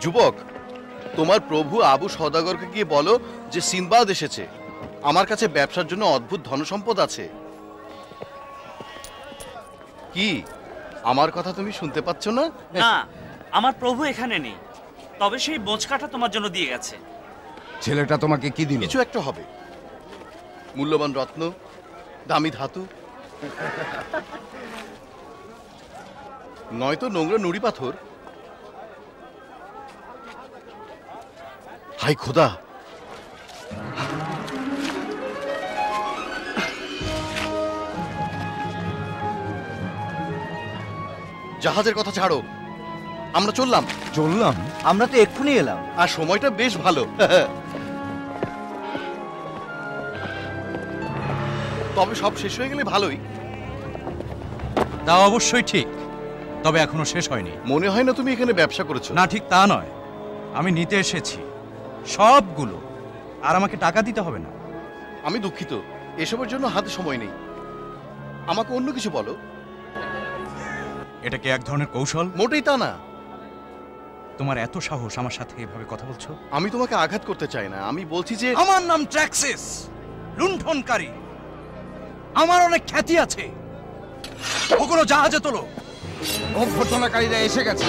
যুবক, তোমার প্রভু আবু সওদাগরকে গিয়ে বলো যে সিনবাদ এসেছে, আমার কাছে ব্যবসার জন্য অদ্ভুত ধনসম্পদ আছে। কি আমার কথা তুমি শুনতে পাচ্ছ না? না, আমার প্রভু এখানে নেই, তবে সেই বোঝকাটা তোমার জন্য দিয়ে গেছে। ছেলেটা তোমাকে কি দিল? কিছু একটা হবে, মূল্যবান রত্ন, দামি ধাতু, নয়তো নোংরা নুড়ি পাথর। হাই খোদা, জাহাজের কথা ছাড়ো, আমরা চললাম। চললাম? আমরা তো এক্ষুনি এলাম। আর সময়টা বেশ ভালো। তবে সব শেষ হয়ে গেলে ভালোই। তা অবশ্যই ঠিক, তবে এখনো শেষ হয়নি। মনে হয় না তুমি এখানে ব্যবসা করেছো। না, ঠিক তা নয়, আমি নিতে এসেছি সবগুলো, আর আমাকে টাকা দিতে হবে না। আমি দুঃখিত, এসবের জন্য হাতে সময় নেই। আমাকে অন্য কিছু বলো। এটা কি এক ধরনের কৌশল? মোটেই তা না। তোমার এত সাহস আমার সাথে এভাবে কথা বলছো? আমি তোমাকে আঘাত করতে চাই না, আমি বলছি যে আমার নাম ট্র্যাক্সিস, লুণ্ঠনকারী। আমার অনেক খ্যাতি আছে। ওগুলো জাহাজে তোলো। অভ্যর্থনাকারীরা এসে গেছে।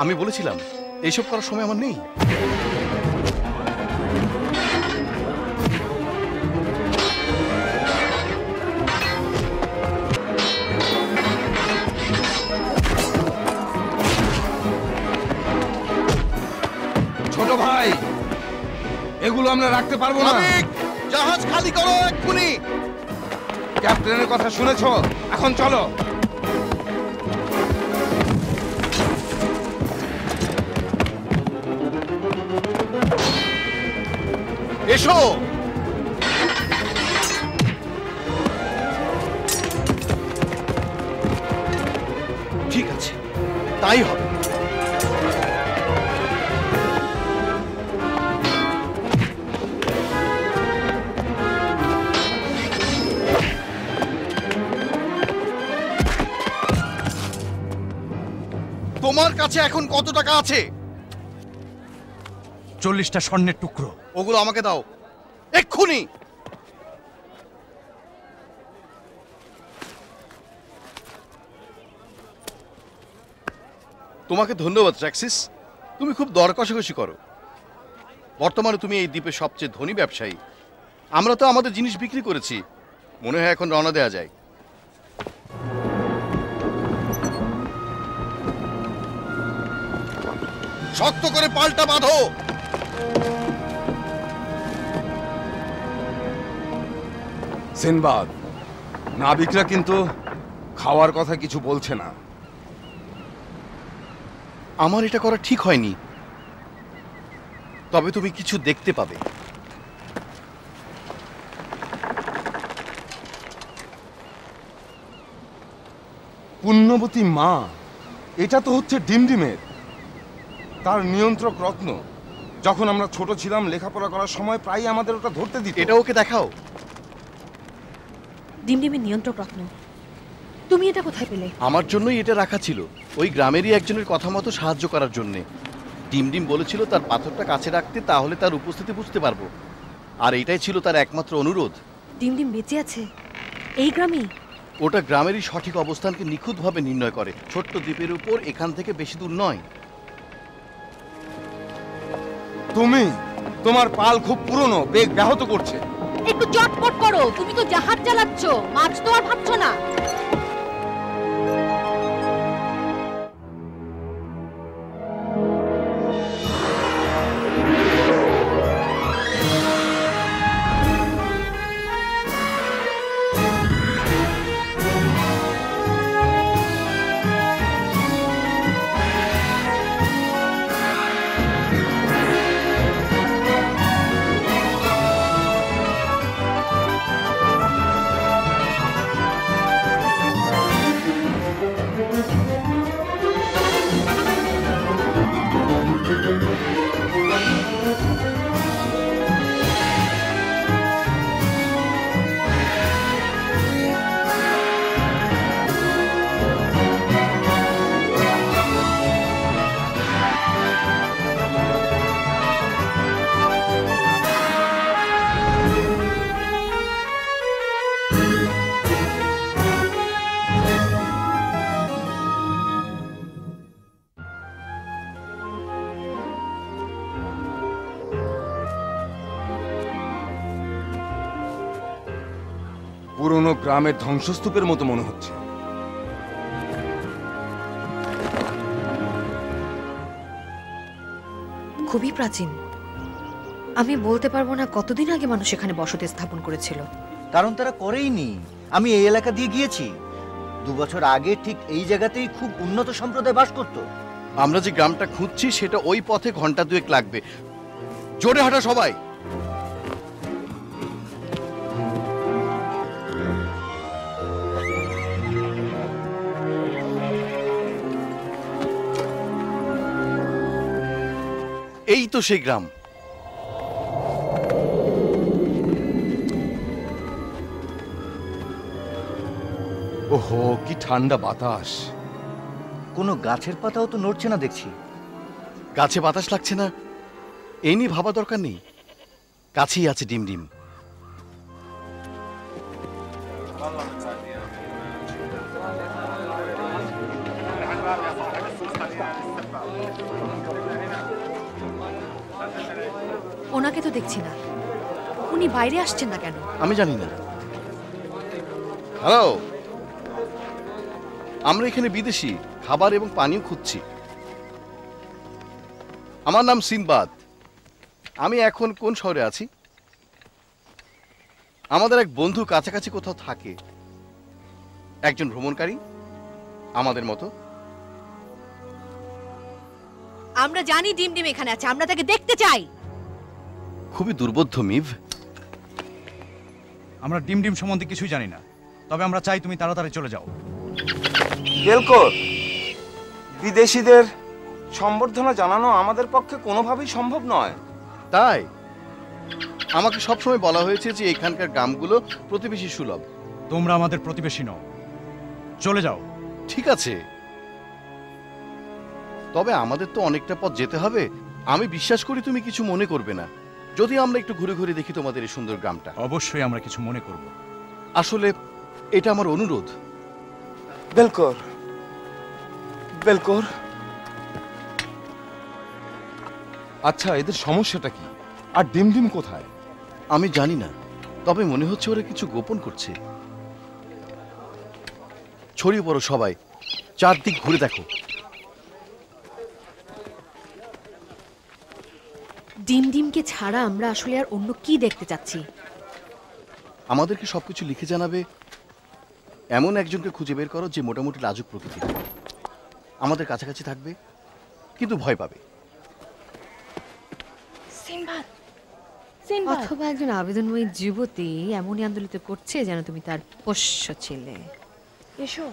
আমি বলেছিলাম এইসব করার সময় আমার নেই। ছোট ভাই, এগুলো আমরা রাখতে পারবো না। জাহাজ খালি করো এক্ষুনি। ক্যাপ্টেনের কথা শুনেছো? এখন চলো। এসো। ঠিক আছে, তাই হবে। তোমার কাছে এখন কত টাকা আছে? 40টা স্বর্ণের টুকরো। ওগুলো আমাকে দাও এক্ষুনি। তোমাকে ধন্যবাদ ট্র্যাক্সিস, তুমি খুব দর কষাকষি করো। বর্তমানে তুমি এই দ্বীপের সবচেয়ে ধনী ব্যবসায়ী। আমরা তো আমাদের জিনিস বিক্রি করেছি, মনে হয় এখন রওনা দেওয়া যায়। শক্ত করে পাল্টা বাঁধো। সিনবাদ, নাবিকরা কিন্তু খাওয়ার কথা কিছু বলছে না। আমার এটা করা ঠিক হয়নি, তবে তুমি কিছু দেখতে পাবে। পুণ্যবতী মা, এটা তো হচ্ছে ডিমডিমের, তার নিয়ন্ত্রক রত্ন। যখন আমরা ছোট ছিলাম, লেখাপড়া করার সময় প্রায় আমাদের ওটা ধরতে দিত। এটা ওকে দেখাও। ডিমডিমের নিয়ন্ত্রক রত্ন, তুমি এটা কোথায় পেলে? আমার জন্যই এটা রাখা ছিল, ওই গ্রামেরই একজনের কথা মতো সাহায্য করার জন্যে। ডিমডিম বলেছিল তার পাথরটা কাছে রাখতে, তাহলে তার উপস্থিতি বুঝতে পারবো। আর এটাই ছিল তার একমাত্র অনুরোধ। ডিমডিম বেঁচে আছে এই গ্রামেই? ওটা গ্রামেরই সঠিক অবস্থানকে নিখুঁতভাবে নির্ণয় করে। ছোট্ট দ্বীপের উপর, এখান থেকে বেশি দূর নয়। তুমি, তোমার পাল খুব পুরনো, বেগ ব্যাহত করছে। একটু চটপট করো, তুমি তো জাহাজ চালাচ্ছ, মাছ তো আর ভাবছো না। কোনো গ্রামের ধ্বংসস্তূপের মতো মনে হচ্ছে। খুবই প্রাচীন। আমি বলতে পারবো না কতদিন আগে মানুষ এখানে বসতি স্থাপন করেছিল। কারণ তারা করেইনি। আমি এই এলাকা দিয়ে গিয়েছি, 2 বছর আগে ঠিক এই জায়গাতেই খুব উন্নত সম্প্রদায় বাস করত। আমরা যে গ্রামটা খুঁজছি সেটা ওই পথে ঘন্টা 2 লাগবে। জোরে হাঁটা সবাই। এই তো সেই গ্রাম। ওহো, কি ঠান্ডা বাতাস! কোনো গাছের পাতাও তো নড়ছে না দেখছি। গাছে বাতাস লাগছে না এই নিয়ে ভাবা দরকার নেই, কাছেই আছে ডিমডিম। ওনাকে তো দেখছি না, উনি বাইরে আসছেন না কেন? আমি জানি না। হ্যালো, আমরা এখানে বিদেশি খাবার এবং পানীয় খুঁজছি। আমার নাম সিনবাদ। আমি এখন কোন শহরে আছি? আমাদের এক বন্ধু কাছাকাছি কোথাও থাকে, একজন ভ্রমণকারী আমাদের মতো। আমরা জানি ডিমডিম এখানে আছে, আমরা তাকে দেখতে চাই। খুবই দুর্বোধ্য মিভ। আমরা ডিমডিম সম্বন্ধে কিছুই জানি না, তবে আমরা চাই তুমি তাড়াতাড়ি চলে যাও। বেলকর, বিদেশিদের সম্বর্ধনা জানানো আমাদের পক্ষে কোনোভাবেই সম্ভব নয়। তাই আমাকে সবসময় বলা হয়েছে যে এখানকার গ্রামগুলো প্রতিবেশী সুলভ। তোমরা আমাদের প্রতিবেশী নও, চলে যাও। ঠিক আছে, তবে আমাদের তো অনেকটা পথ যেতে হবে। আমি বিশ্বাস করি তুমি কিছু মনে করবে না যদি আমরা একটু ঘুরে ঘুরে দেখি তোমাদের এই সুন্দর গ্রামটা। অবশ্যই আমরা কিছু মনে করব। আসলে এটা আমার অনুরোধ। বেলকর, বেলকর, আচ্ছা এদের সমস্যাটা কি? আর ডিমডিম কোথায়? আমি জানি না, তবে মনে হচ্ছে ওরা কিছু গোপন করছে। ছড়িয়ে পড়ো সবাই, চারদিক ঘুরে দেখো। ডিমডিমকে ছাড়া আমরা আসলে আর অন্য কি দেখতে চাচ্ছি? আমাদেরকে সবকিছু লিখে জানাবে এমন একজনকে খুঁজে বের করো যে মোটামুটি লাজুক প্রকৃতির, আমাদের কাছাকাছি থাকবে কিন্তু ভয় পাবে। অথবা একজন আবেদনময়ী যুবতী এমনই আন্দোলিত করছে যেন তুমি তার পোষ্য ছেলে। এসো।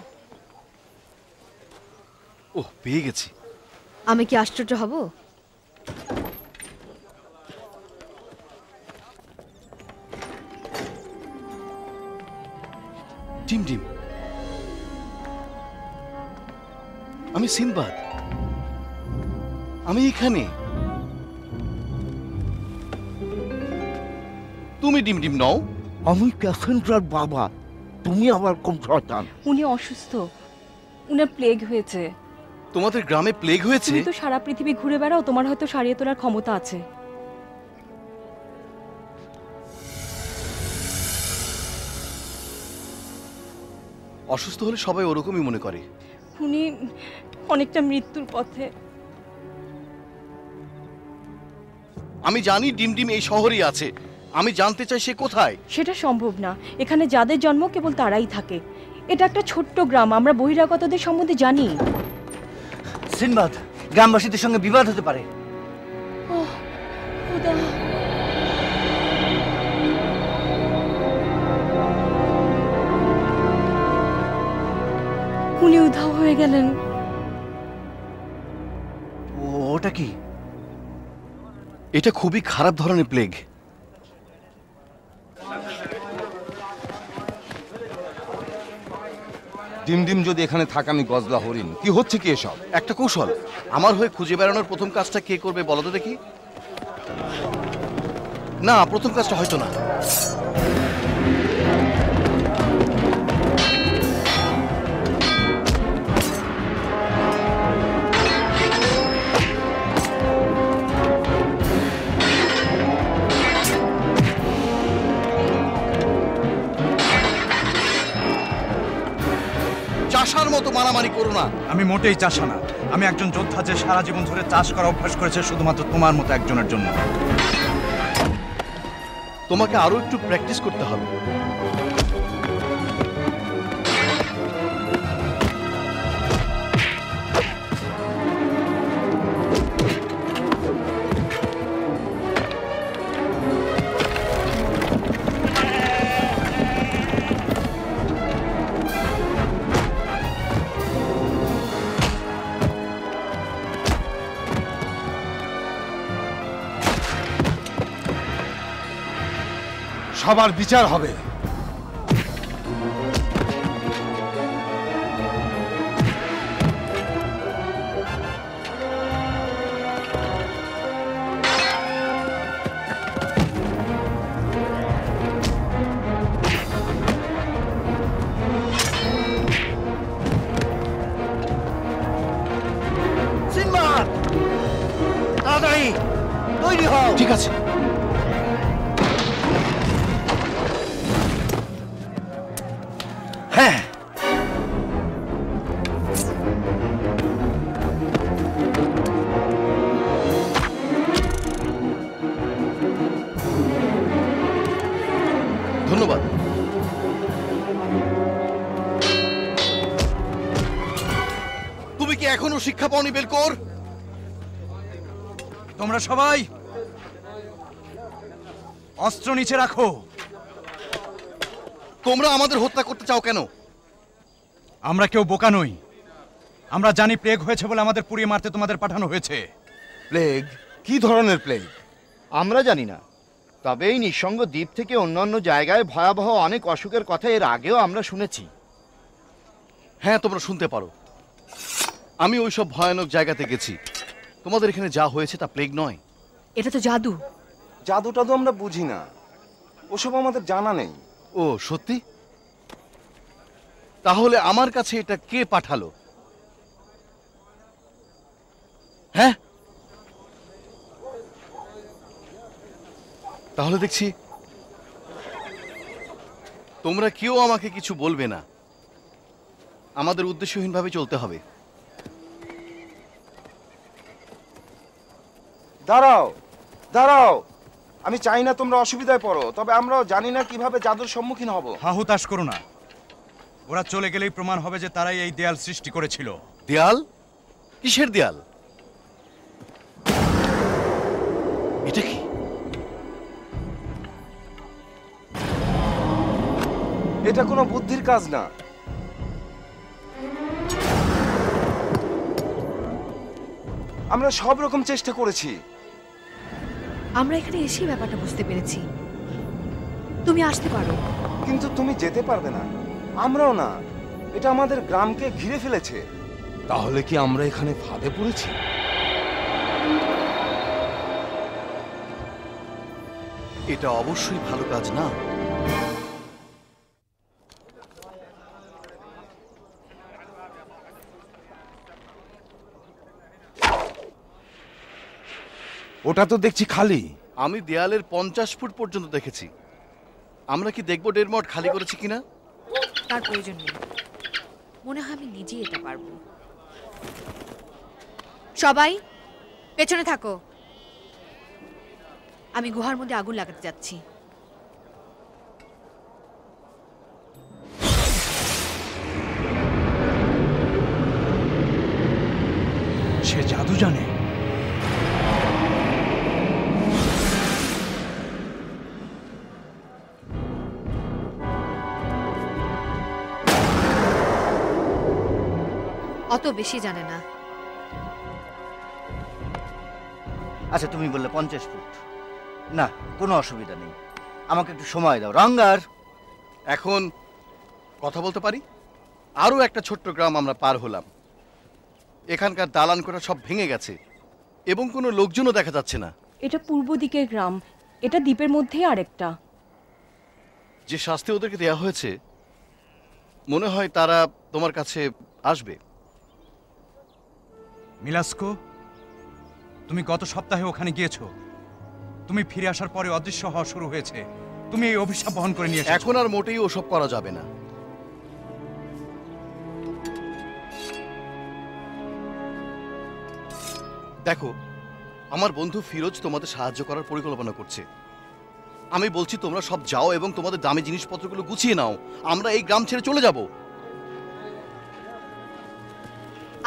ওহ, পেয়ে গেছি। আমি কি আশ্চর্য হব? ডিমডিম, আমি সিনবাদ, আমি এখানে। তুমি ডিমডিম নও? আমি ক্যাসেন্ড্রার বাবা। তুমি আমার কোন সন্তান? উনি অসুস্থ, উনার প্লেগ হয়েছে। তোমাদের গ্রামে প্লেগ হয়েছে? তুমি তো সারা পৃথিবী ঘুরে বেড়াও, তোমার হয়তো সারিয়ে তোলার ক্ষমতা আছে। অসুস্থ হলে সবাই ওরকমই মনে করে। উনি অনেকটা মৃত্যুর পথে। আমি জানি ডিমডিম এই শহরেই আছে, আমি জানতে চাই সে কোথায়। সেটা সম্ভব না, এখানে যাদের জন্ম কেবল তারাই থাকে। এটা একটা ছোট্ট গ্রাম, আমরা বহিরাগতদের সম্বন্ধে জানি। সিনবাদ, গ্রামবাসীদের সঙ্গে বিবাদ হতে পারে। ওহ খোদা, উনি উধাও হয়ে গেলেন। ওটা কি? এটা খুবই খারাপ ধরনের প্লেগ। ডিমডিম যদি এখানে থাকানি গজলা হরিণ, কি হচ্ছে কি এসব? একটা কৌশল। আমার হয়ে খুঁজে বেড়ানোর প্রথম কাজটা কে করবে বলো তো দেখি? না, প্রথম কাজটা হয়তো না। চাষার মতো মারামারি করো না। আমি মোটেই চাষা না, আমি একজন যোদ্ধা যে সারা জীবন ধরে চাষ করা অভ্যাস করেছে শুধুমাত্র তোমার মতো একজনের জন্য। তোমাকে আরো একটু প্র্যাকটিস করতে হবে। সবার বিচার হবে। সিনবাদ, তাড়াতাড়ি তৈরি হও। ঠিক আছে। হ্যাঁ, ধন্যবাদ। তুমি কি এখনো শিক্ষা পাওনি বেলকোর? তোমরা সবাই অস্ত্র নিচে রাখো। তোমরা আমাদের হত্যা করতে চাও কেন? আমরা কেউ বোকা নই, আমরা জানি প্লেগ হয়েছে বলে আমাদের পুড়িয়ে মারতে তোমাদের পাঠানো হয়েছে। প্লেগ? কি ধরনের প্লেগ? আমরা জানি না, তবে এই নিঃসঙ্গ দ্বীপ থেকে অন্যান্য জায়গায় ভয়াবহ অনেক অসুখের কথা এর আগেও আমরা শুনেছি। হ্যাঁ, তোমরা শুনতে পারো। আমি ওইসব ভয়ানক জায়গাতে গেছি। তোমাদের এখানে যা হয়েছে তা প্লেগ নয়। এটা তো জাদু। জাদুটা তো আমরা বুঝি না, ওসব আমাদের জানা নেই। ও সত্যি? তাহলে আমার কাছে এটা কে পাঠালো? হ্যাঁ, তাহলে দেখছি তোমরা কেউ আমাকে কিছু বলবে না। আমাদের উদ্দেশ্যহীনভাবে চলতে হবে। দাঁড়াও দাঁড়াও, আমি চাই না তোমরা অসুবিধায় পড়ো, তবে আমরাও জানি না কিভাবে জাদুর সম্মুখীন হব। হাহুতাশ করো না, ওরা চলে গেলেই প্রমাণ হবে যে তারাই এই দেয়াল সৃষ্টি করেছিল। দেয়াল? কিসের দেয়াল? এটা কি? এটা কোনো বুদ্ধির কাজ না। আমরা সব রকম চেষ্টা করেছি। আমরা এখানে এসেই ব্যাপারটা বুঝতে পেরেছি। তুমি আসতে পারো, কিন্তু তুমি যেতে পারবে না, আমরাও না। এটা আমাদের গ্রামকে ঘিরে ফেলেছে। তাহলে কি আমরা এখানে ফাঁদে পড়েছি? এটা অবশ্যই ভালো কাজ না। ওটা তো দেখছি খালি। আমি দেয়ালের 50 ফুট পর্যন্ত দেখেছি। আমরা কি দেখবো ডেরমট খালি করেছি কিনা? তার প্রয়োজন নেই, মনে হয় আমি নিজেই এটা পারবো। সবাই পেছনে থাকো, আমি গুহার মধ্যে আগুন লাগাতে যাচ্ছি। সে জাদু জানে। অত বেশি জানে না। আচ্ছা তুমি বললে 50 ফুট। না, কোনো অসুবিধা নেই, আমাকে একটু সময় দাও। রঙ্গার, এখন কথা বলতে পারি? আরো একটা ছোট্ট গ্রাম আমরা পার হলাম। এখানকার দালান কোঠা সব ভেঙে গেছে এবং কোনো লোকজনও দেখা যাচ্ছে না। এটা পূর্ব দিকের গ্রাম, এটা দ্বীপের মধ্যেই আরেকটা। যে শাস্তি ওদেরকে দেয়া হয়েছে, মনে হয় তারা তোমার কাছে আসবে। মিলাস্কো, তুমি গত সপ্তাহে ওখানে গিয়েছো। তুমি ফিরে আসার পরে অদৃশ্য হওয়া শুরু হয়েছে। তুমি এই অভিশাপ বহন করে নিয়ে এসেছো। এখন আর মোটেই ওসব করা যাবে না। দেখো, আমার বন্ধু ফিরোজ তোমাদের সাহায্য করার পরিকল্পনা করছে। আমি বলছি তোমরা সব যাও এবং তোমাদের দামি জিনিসপত্রগুলো গুছিয়ে নাও। আমরা এই গ্রাম ছেড়ে চলে যাব।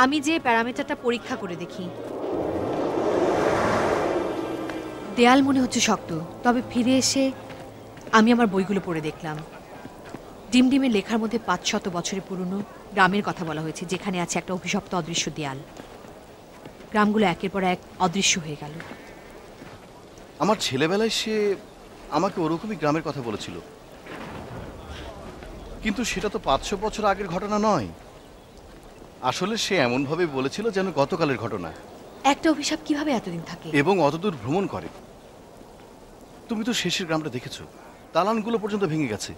আমি যে প্যারামিটারটা পরীক্ষা করে দেখি, দেয়াল মনে হচ্ছে শক্ত, তবে ফিরে এসে আমি আমার বইগুলো পড়ে দেখলাম। ডিমডিমের লেখার মধ্যে 500 বছরের পুরনো গ্রামের কথা বলা হয়েছে, যেখানে আছে একটা অভিশপ্ত অদৃশ্য দেয়াল। গ্রামগুলো একের পর এক অদৃশ্য হয়ে গেল। আমার ছেলেবেলায় সে আমাকে ওরকমই গ্রামের কথা বলেছিল, কিন্তু সেটা তো 500 বছর আগের ঘটনা নয়। আসলে সে এমনভাবে বলেছিল যেন গতকালের ঘটনা। একটা অভিশাপ কিভাবে এতদিন থাকে এবং অতদূর ভ্রমণ করে। তুমি তো শেষের গ্রামটা দেখেছো, দালানগুলো পর্যন্ত ভেঙে গেছে।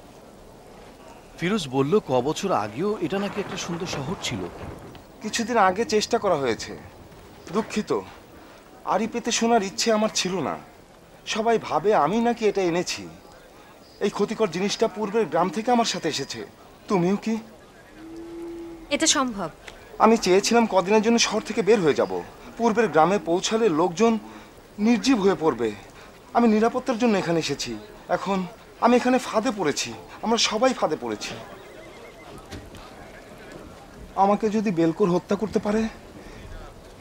ফিরোজ বলল বছর আগেও এটা নাকি একটা সুন্দর শহর ছিল। কিছুদিন আগে চেষ্টা করা হয়েছে। দুঃখিত, আড়ি পেতে শোনার ইচ্ছে আমার ছিল না। সবাই ভাবে আমি নাকি এটা এনেছি। এই ক্ষতিকর জিনিসটা পূর্বের গ্রাম থেকে আমার সাথে এসেছে। তুমিও কি? এটা সম্ভব? আমি চেয়েছিলাম কদিনের জন্য শহর থেকে বের হয়ে যাব। পূর্বের গ্রামে পৌঁছালে লোকজন নির্জীব হয়ে পড়বে। আমি নিরাপত্তার জন্য এখানে এসেছি। এখন আমি এখানে ফাঁদে পড়েছি। আমরা সবাই ফাঁদে পড়েছি। আমাকে যদি বেলকর হত্যা করতে পারে,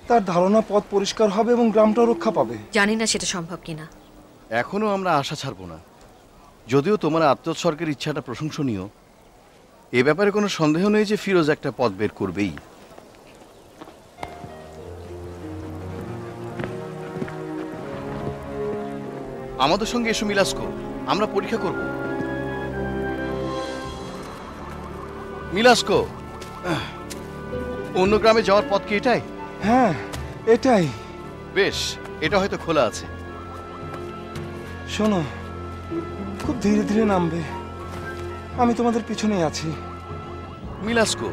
তার ধারণা পথ পরিষ্কার হবে এবং গ্রামটাও রক্ষা পাবে। জানি না সেটা সম্ভব কিনা। এখনো আমরা আশা ছাড়বো না। যদিও তোমার আত্মোৎসর্গের ইচ্ছাটা প্রশংসনীয়, এ ব্যাপারে কোনো সন্দেহ নেই যে ফিরোজ একটা পথ বের করবেই। আমাদের সঙ্গে এসো মিলাস্কো, আমরা পরীক্ষা করব। মিলাস্কো, অন্য গ্রামে যাওয়ার পথ কি এটাই? হ্যাঁ, এটাই। বেশ, এটা হয়তো খোলা আছে। শোনো, খুব ধীরে ধীরে নামবে। আমি তোমাদের পিছনেই আছি। মিলাস্কো,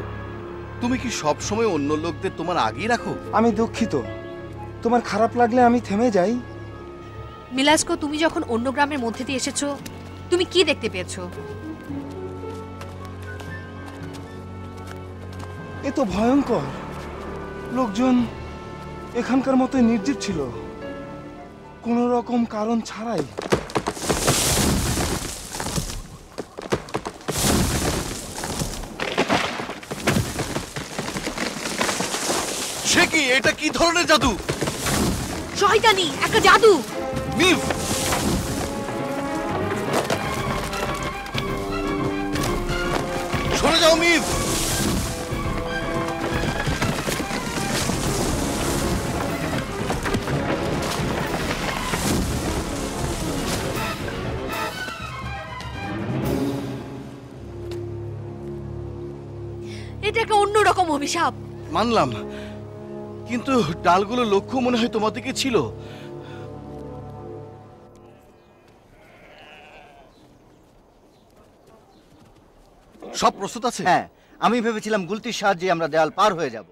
তুমি কি সব সময় অন্য লোকদের তোমার আগেই রাখো? আমি দুঃখিত, তোমার খারাপ লাগলে আমি থেমে যাই। মিলাস্কো, তুমি যখন অন্য গ্রামের মধ্যে দিয়ে এসেছো, তুমি কি দেখতে পেয়েছো? এ তো ভয়ঙ্কর। লোকজন এখানকার মতোই নির্জীব ছিল, কোনো রকম কারণ ছাড়াই। সে কি? এটা কি ধরনের জাদু? শয়তানি, একটা জাদু। মিভ, সরে যাও মিভ। এটা একটা অন্যরকম অভিশাপ। মানলাম, কিন্তু ডালগুলো লক্ষ্য মনে হয় তোমার দিকে ছিল। সব প্রস্তুত আছে? হ্যাঁ, আমি ভেবেছিলাম গুলতির সাহায্যে আমরা দেয়াল পার হয়ে যাব।